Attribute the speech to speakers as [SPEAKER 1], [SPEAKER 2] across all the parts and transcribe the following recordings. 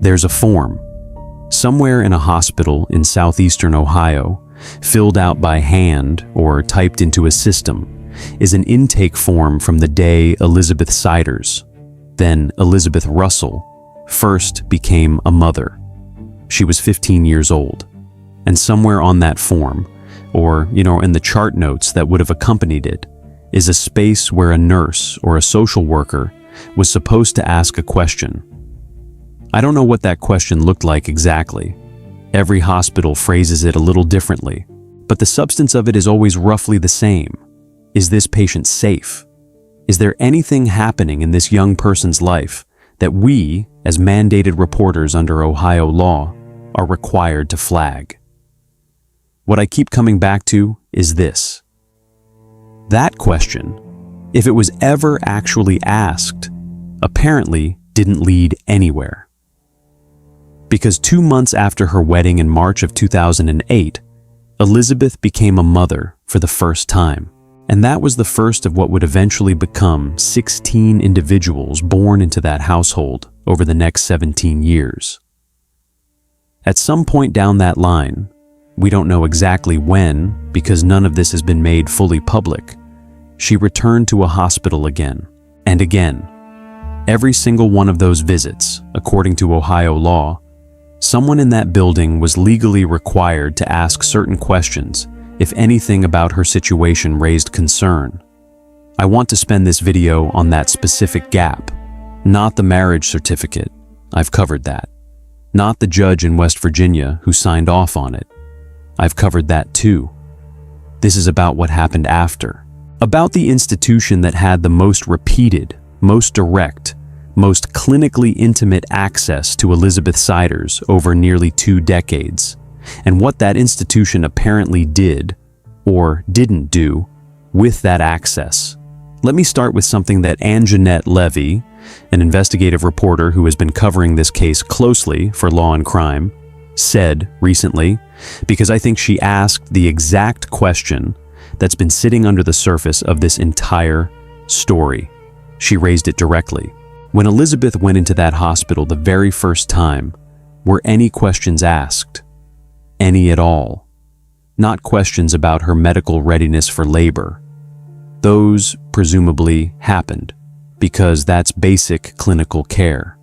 [SPEAKER 1] There's a form, somewhere in a hospital in southeastern Ohio, filled out by hand or typed into a system, is an intake form from the day Elizabeth Siders, then Elizabeth Russell, first became a mother. She was 15 years old, and somewhere on that form, or, in the chart notes that would have accompanied it, is a space where a nurse or a social worker was supposed to ask a question. I don't know what that question looked like exactly. Every hospital phrases it a little differently, but the substance of it is always roughly the same. Is this patient safe? Is there anything happening in this young person's life that we, as mandated reporters under Ohio law, are required to flag? What I keep coming back to is this. That question, if it was ever actually asked, apparently didn't lead anywhere. Because 2 months after her wedding in March of 2008, Elizabeth became a mother for the first time. And that was the first of what would eventually become 16 individuals born into that household over the next 17 years. At some point down that line, we don't know exactly when, because none of this has been made fully public, she returned to a hospital again and again. Every single one of those visits, according to Ohio law, someone in that building was legally required to ask certain questions if anything about her situation raised concern. I want to spend this video on that specific gap, not the marriage certificate. I've covered that. Not the judge in West Virginia who signed off on it. I've covered that too. This is about what happened after. About the institution that had the most repeated, most direct, most clinically intimate access to Elizabeth Siders over nearly 2 decades, and what that institution apparently did, or didn't do, with that access. Let me start with something that Angenette Levy, an investigative reporter who has been covering this case closely for Law and Crime, said recently, because I think she asked the exact question that's been sitting under the surface of this entire story. She raised it directly. When Elizabeth went into that hospital the very first time, were any questions asked? Any at all? Not questions about her medical readiness for labor. Those presumably happened, because that's basic clinical care.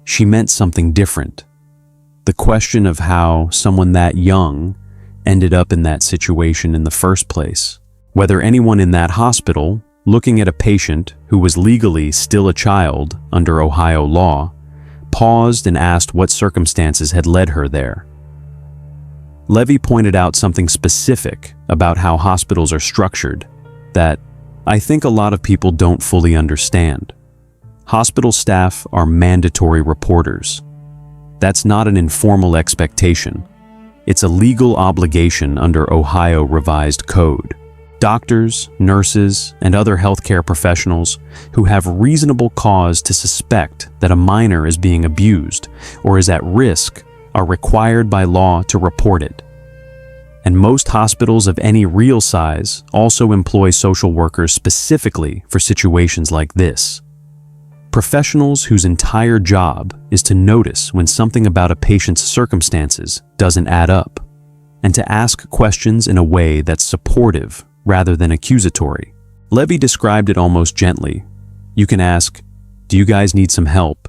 [SPEAKER 1] She meant something different. The question of how someone that young ended up in that situation in the first place. Whether anyone in that hospital, looking at a patient who was legally still a child under Ohio law, paused and asked what circumstances had led her there. Levy pointed out something specific about how hospitals are structured that I think a lot of people don't fully understand. Hospital staff are mandatory reporters. That's not an informal expectation. It's a legal obligation under Ohio Revised Code. Doctors, nurses, and other healthcare professionals who have reasonable cause to suspect that a minor is being abused or is at risk are required by law to report it. And most hospitals of any real size also employ social workers specifically for situations like this. Professionals whose entire job is to notice when something about a patient's circumstances doesn't add up, and to ask questions in a way that's supportive rather than accusatory. Levy described it almost gently. You can ask, "Do you guys need some help?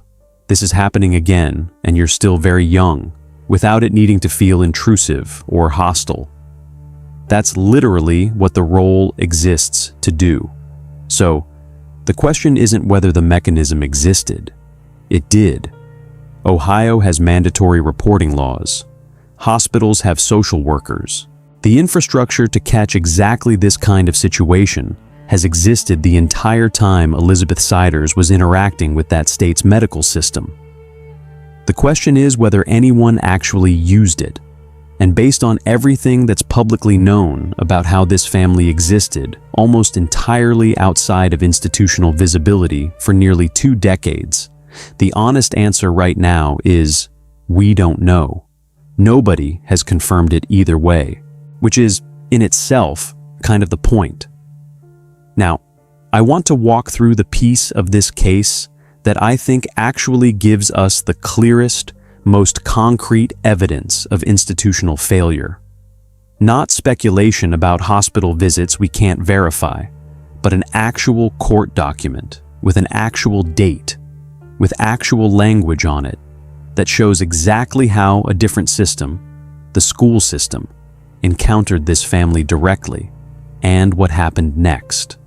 [SPEAKER 1] This is happening again, and you're still very young," without it needing to feel intrusive or hostile. That's literally what the role exists to do. So, the question isn't whether the mechanism existed. It did. Ohio has mandatory reporting laws. Hospitals have social workers. The infrastructure to catch exactly this kind of situation has existed the entire time Elizabeth Siders was interacting with that state's medical system. The question is whether anyone actually used it. And based on everything that's publicly known about how this family existed, almost entirely outside of institutional visibility for nearly 2 decades, the honest answer right now is, we don't know. Nobody has confirmed it either way, which is, in itself, kind of the point. Now, I want to walk through the piece of this case that I think actually gives us the clearest, most concrete evidence of institutional failure. Not speculation about hospital visits we can't verify, but an actual court document with an actual date, with actual language on it that shows exactly how a different system, the school system, encountered this family directly and what happened next.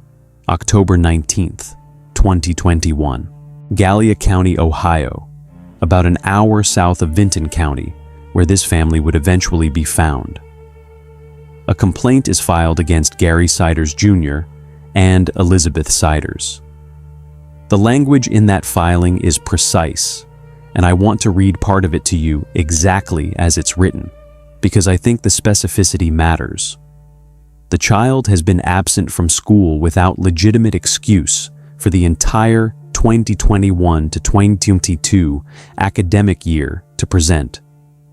[SPEAKER 1] October 19th, 2021, Gallia County, Ohio, about an hour south of Vinton County, where this family would eventually be found. A complaint is filed against Gary Siders Jr. and Elizabeth Siders. The language in that filing is precise, and I want to read part of it to you exactly as it's written, because I think the specificity matters. The child has been absent from school without legitimate excuse for the entire 2021 to 2022 academic year to present,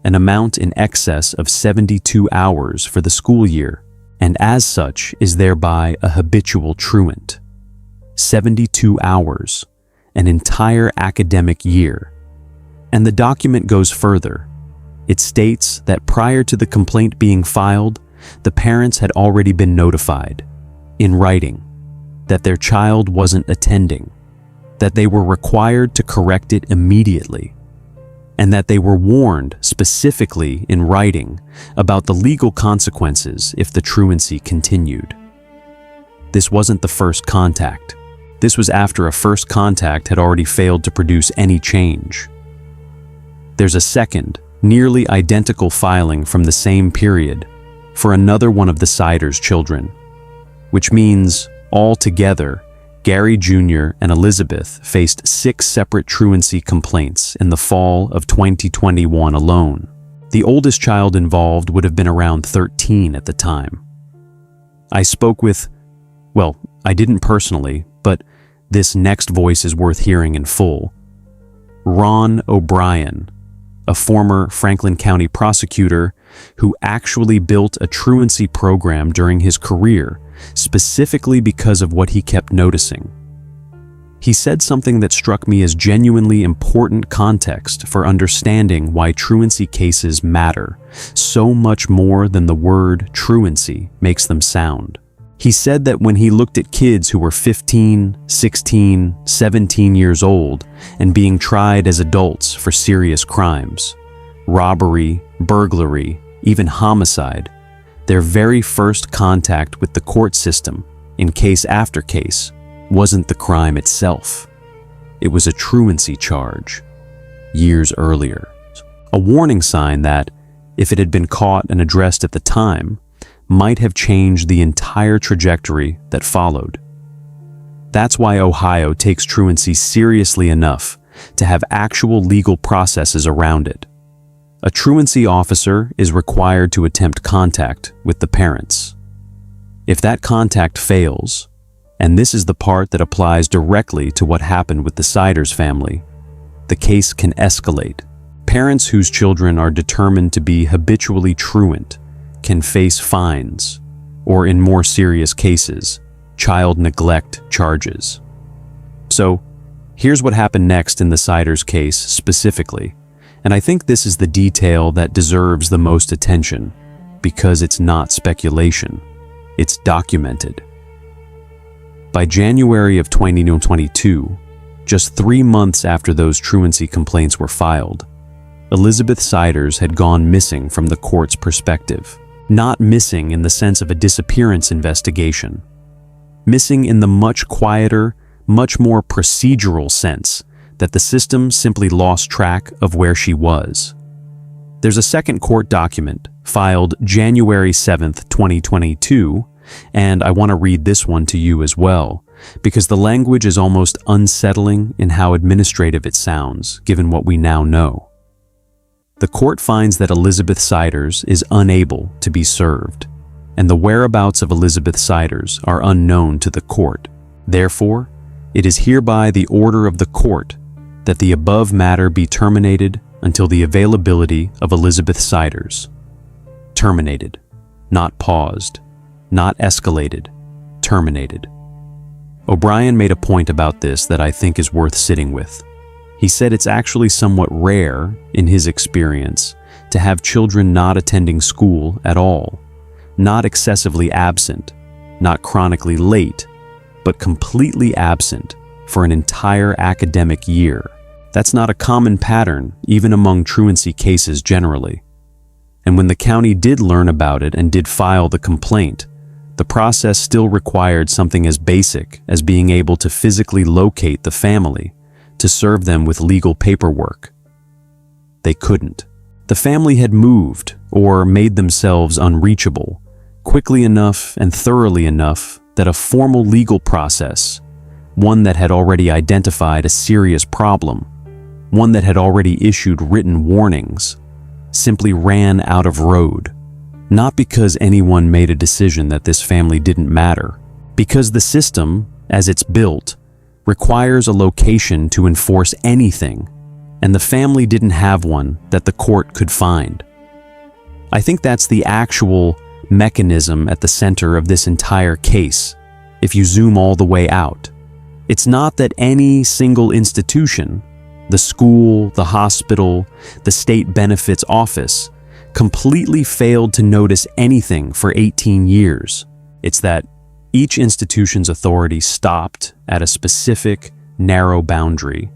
[SPEAKER 1] an amount in excess of 72 hours for the school year, and as such is thereby a habitual truant. 72 hours, an entire academic year. And the document goes further. It states that prior to the complaint being filed, the parents had already been notified, in writing, that their child wasn't attending, that they were required to correct it immediately, and that they were warned specifically in writing about the legal consequences if the truancy continued. This wasn't the first contact. This was after a first contact had already failed to produce any change. There's a second, nearly identical filing from the same period for another one of the Siders children, which means, altogether, Gary Jr. and Elizabeth faced 6 separate truancy complaints in the fall of 2021 alone. The oldest child involved would have been around 13 at the time. I spoke with, well, I didn't personally, but this next voice is worth hearing in full. Ron O'Brien, a former Franklin County prosecutor who actually built a truancy program during his career, specifically because of what he kept noticing. He said something that struck me as genuinely important context for understanding why truancy cases matter so much more than the word truancy makes them sound. He said that when he looked at kids who were 15, 16, 17 years old and being tried as adults for serious crimes, robbery, burglary, even homicide, their very first contact with the court system, in case after case, wasn't the crime itself. It was a truancy charge, years earlier. A warning sign that, if it had been caught and addressed at the time, might have changed the entire trajectory that followed. That's why Ohio takes truancy seriously enough to have actual legal processes around it. A truancy officer is required to attempt contact with the parents. If that contact fails, and this is the part that applies directly to what happened with the Siders family, the case can escalate. Parents whose children are determined to be habitually truant can face fines, or in more serious cases, child neglect charges. So, here's what happened next in the Siders case specifically, and I think this is the detail that deserves the most attention, because it's not speculation, it's documented. By January of 2022, just 3 months after those truancy complaints were filed, Elizabeth Siders had gone missing from the court's perspective. Not missing in the sense of a disappearance investigation. Missing in the much quieter, much more procedural sense that the system simply lost track of where she was. There's a second court document filed January 7th, 2022, and I want to read this one to you as well, because the language is almost unsettling in how administrative it sounds, given what we now know. The court finds that Elizabeth Siders is unable to be served, and the whereabouts of Elizabeth Siders are unknown to the court. Therefore, it is hereby the order of the court that the above matter be terminated until the availability of Elizabeth Siders. Terminated, not paused, not escalated, terminated. O'Brien made a point about this that I think is worth sitting with. He said it's actually somewhat rare, in his experience, to have children not attending school at all, not excessively absent, not chronically late, but completely absent for an entire academic year. That's not a common pattern, even among truancy cases generally. And when the county did learn about it and did file the complaint, the process still required something as basic as being able to physically locate the family to serve them with legal paperwork. They couldn't. The family had moved or made themselves unreachable quickly enough and thoroughly enough that a formal legal process, one that had already identified a serious problem, one that had already issued written warnings, simply ran out of road. Not because anyone made a decision that this family didn't matter, because the system, as it's built, requires a location to enforce anything, and the family didn't have one that the court could find. I think that's the actual mechanism at the center of this entire case, if you zoom all the way out. It's not that any single institution, the school, the hospital, the state benefits office, completely failed to notice anything for 18 years. It's that each institution's authority stopped at a specific, narrow boundary,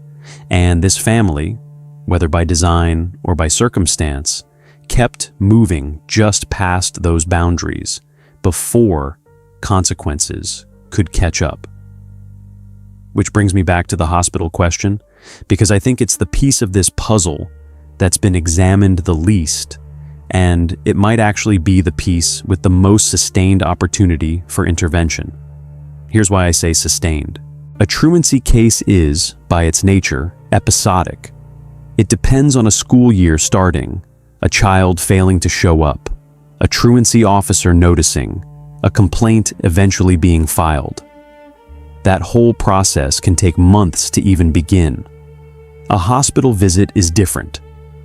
[SPEAKER 1] and this family, whether by design or by circumstance, kept moving just past those boundaries before consequences could catch up. Which brings me back to the hospital question, because I think it's the piece of this puzzle that's been examined the least, and it might actually be the piece with the most sustained opportunity for intervention. Here's why I say sustained. A truancy case is, by its nature, episodic. It depends on a school year starting, a child failing to show up, a truancy officer noticing, a complaint eventually being filed. That whole process can take months to even begin. A hospital visit is different.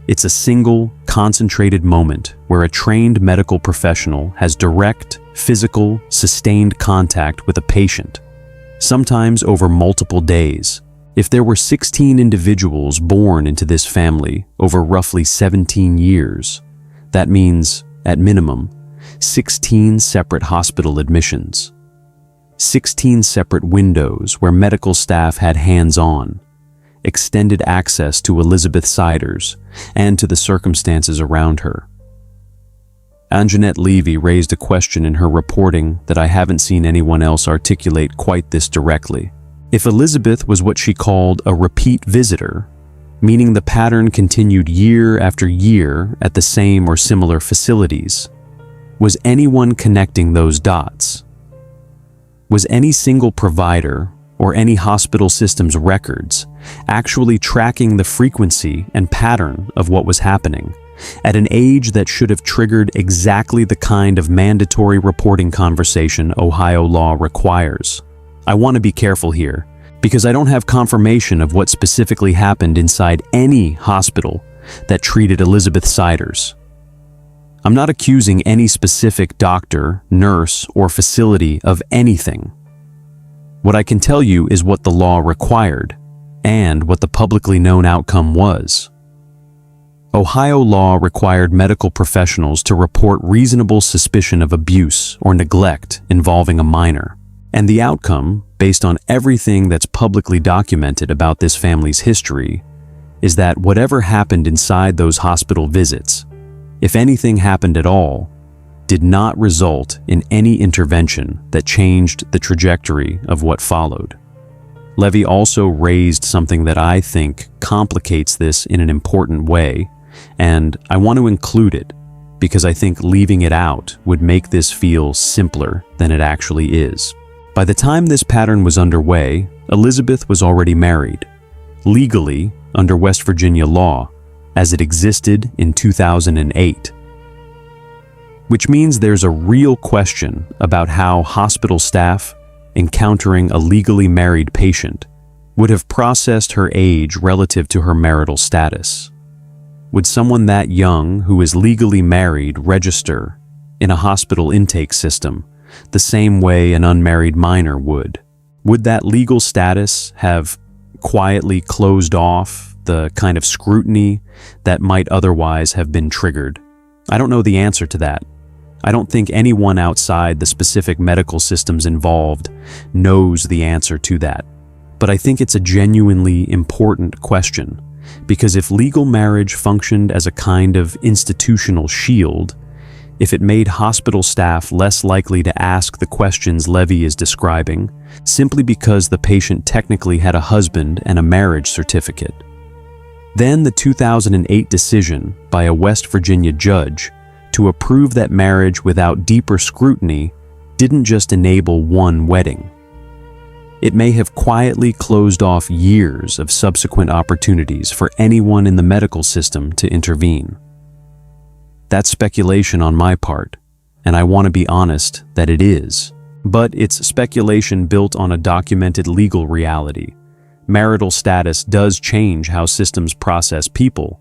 [SPEAKER 1] It's a single, concentrated moment where a trained medical professional has direct, physical, sustained contact with a patient, sometimes over multiple days. If there were 16 individuals born into this family over roughly 17 years, that means, at minimum, 16 separate hospital admissions. 16 separate windows where medical staff had hands-on, extended access to Elizabeth Siders and to the circumstances around her. Angenette Levy raised a question in her reporting that I haven't seen anyone else articulate quite this directly. If Elizabeth was what she called a repeat visitor, meaning the pattern continued year after year at the same or similar facilities, was anyone connecting those dots? Was any single provider or any hospital system's records actually tracking the frequency and pattern of what was happening at an age that should have triggered exactly the kind of mandatory reporting conversation Ohio law requires? I want to be careful here, because I don't have confirmation of what specifically happened inside any hospital that treated Elizabeth Siders. I'm not accusing any specific doctor, nurse, or facility of anything. What I can tell you is what the law required, and what the publicly known outcome was. Ohio law required medical professionals to report reasonable suspicion of abuse or neglect involving a minor. And the outcome, based on everything that's publicly documented about this family's history, is that whatever happened inside those hospital visits, if anything happened at all, did not result in any intervention that changed the trajectory of what followed. Levy also raised something that I think complicates this in an important way, and I want to include it because I think leaving it out would make this feel simpler than it actually is. By the time this pattern was underway, Elizabeth was already married, legally under West Virginia law, as it existed in 2008. Which means there's a real question about how hospital staff, encountering a legally married patient, would have processed her age relative to her marital status. Would someone that young who is legally married register in a hospital intake system the same way an unmarried minor would? Would that legal status have quietly closed off the kind of scrutiny that might otherwise have been triggered? I don't know the answer to that. I don't think anyone outside the specific medical systems involved knows the answer to that. But I think it's a genuinely important question, because if legal marriage functioned as a kind of institutional shield, if it made hospital staff less likely to ask the questions Levy is describing, simply because the patient technically had a husband and a marriage certificate, then the 2008 decision by a West Virginia judge to approve that marriage without deeper scrutiny didn't just enable one wedding. It may have quietly closed off years of subsequent opportunities for anyone in the medical system to intervene. That's speculation on my part, and I want to be honest that it is. But it's speculation built on a documented legal reality. Marital status does change how systems process people,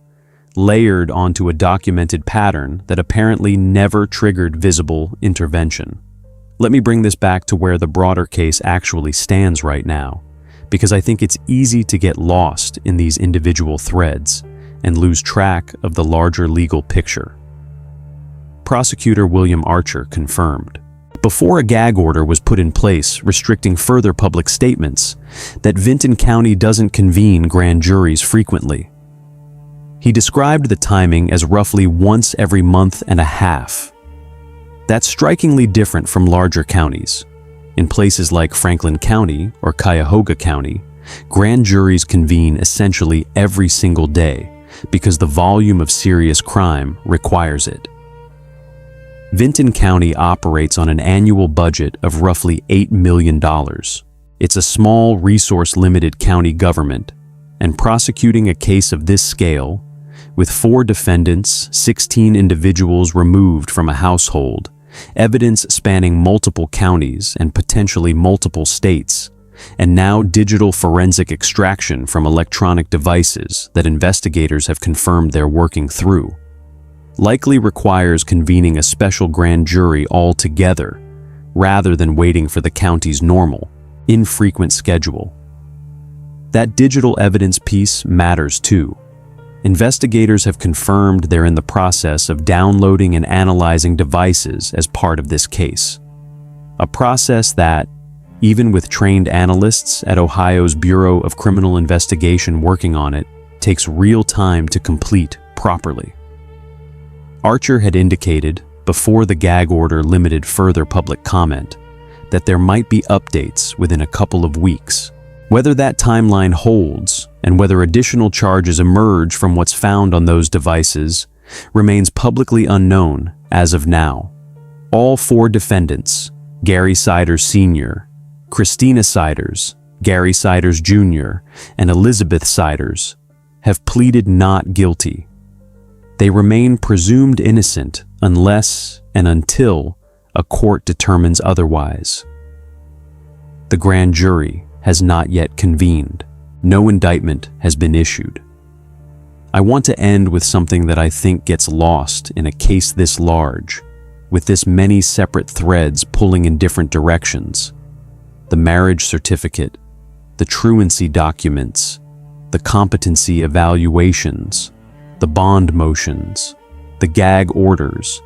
[SPEAKER 1] layered onto a documented pattern that apparently never triggered visible intervention. Let me bring this back to where the broader case actually stands right now, because I think it's easy to get lost in these individual threads and lose track of the larger legal picture. Prosecutor William Archer confirmed, before a gag order was put in place restricting further public statements, that Vinton County doesn't convene grand juries frequently. He described the timing as roughly once every month and a half. That's strikingly different from larger counties. In places like Franklin County or Cuyahoga County, grand juries convene essentially every single day because the volume of serious crime requires it. Vinton County operates on an annual budget of roughly $8 million. It's a small, resource-limited county government, and prosecuting a case of this scale, with 4 defendants, 16 individuals removed from a household, evidence spanning multiple counties and potentially multiple states, and now digital forensic extraction from electronic devices that investigators have confirmed they're working through, likely requires convening a special grand jury altogether, rather than waiting for the county's normal, infrequent schedule. That digital evidence piece matters too. Investigators have confirmed they're in the process of downloading and analyzing devices as part of this case, a process that, even with trained analysts at Ohio's Bureau of Criminal Investigation working on it, takes real time to complete properly. Archer had indicated, before the gag order limited further public comment, that there might be updates within a couple of weeks. Whether that timeline holds and whether additional charges emerge from what's found on those devices remains publicly unknown as of now. All 4 defendants, Gary Siders Sr., Christina Siders, Gary Siders Jr., and Elizabeth Siders, have pleaded not guilty. They remain presumed innocent unless and until a court determines otherwise. The grand jury has not yet convened. No indictment has been issued. I want to end with something that I think gets lost in a case this large, with this many separate threads pulling in different directions. The marriage certificate, the truancy documents, the competency evaluations, the bond motions, the gag orders,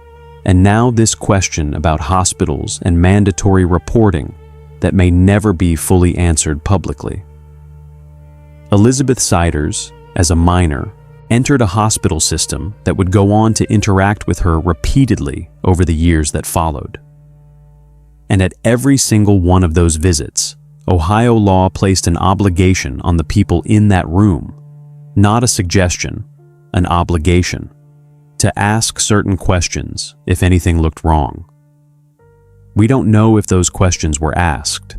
[SPEAKER 1] and now this question about hospitals and mandatory reporting that may never be fully answered publicly. Elizabeth Siders, as a minor, entered a hospital system that would go on to interact with her repeatedly over the years that followed. And at every single one of those visits, Ohio law placed an obligation on the people in that room, not a suggestion, an obligation, to ask certain questions if anything looked wrong. We don't know if those questions were asked.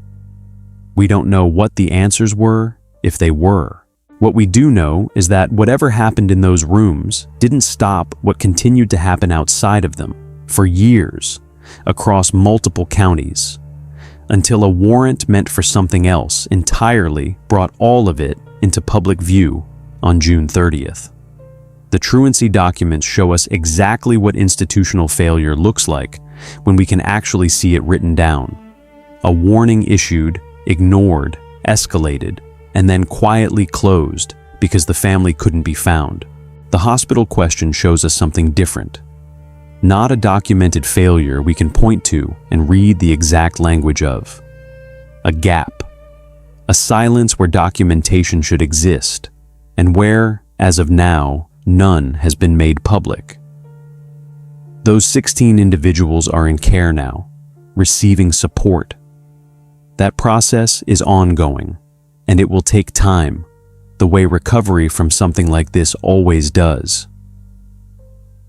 [SPEAKER 1] We don't know what the answers were, if they were. What we do know is that whatever happened in those rooms didn't stop what continued to happen outside of them for years, across multiple counties, until a warrant meant for something else entirely brought all of it into public view on June 30th. The truancy documents show us exactly what institutional failure looks like when we can actually see it written down. A warning issued ignored, escalated, and then quietly closed because the family couldn't be found. The hospital question shows us something different. Not a documented failure we can point to and read the exact language of. A gap. A silence where documentation should exist, and where, as of now, none has been made public. Those 16 individuals are in care now, receiving support. That process is ongoing, and it will take time, the way recovery from something like this always does.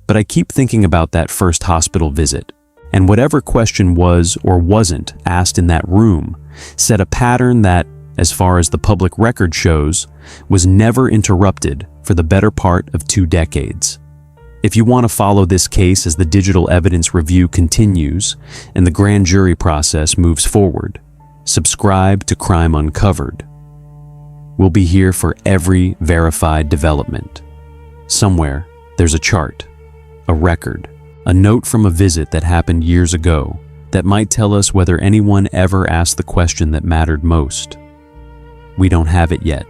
[SPEAKER 1] But I keep thinking about that first hospital visit, and whatever question was or wasn't asked in that room set a pattern that, as far as the public record shows, was never interrupted for the better part of 2 decades. If you want to follow this case as the digital evidence review continues and the grand jury process moves forward, subscribe to Crime Uncovered. We'll be here for every verified development. Somewhere, there's a chart, a record, a note from a visit that happened years ago that might tell us whether anyone ever asked the question that mattered most. We don't have it yet,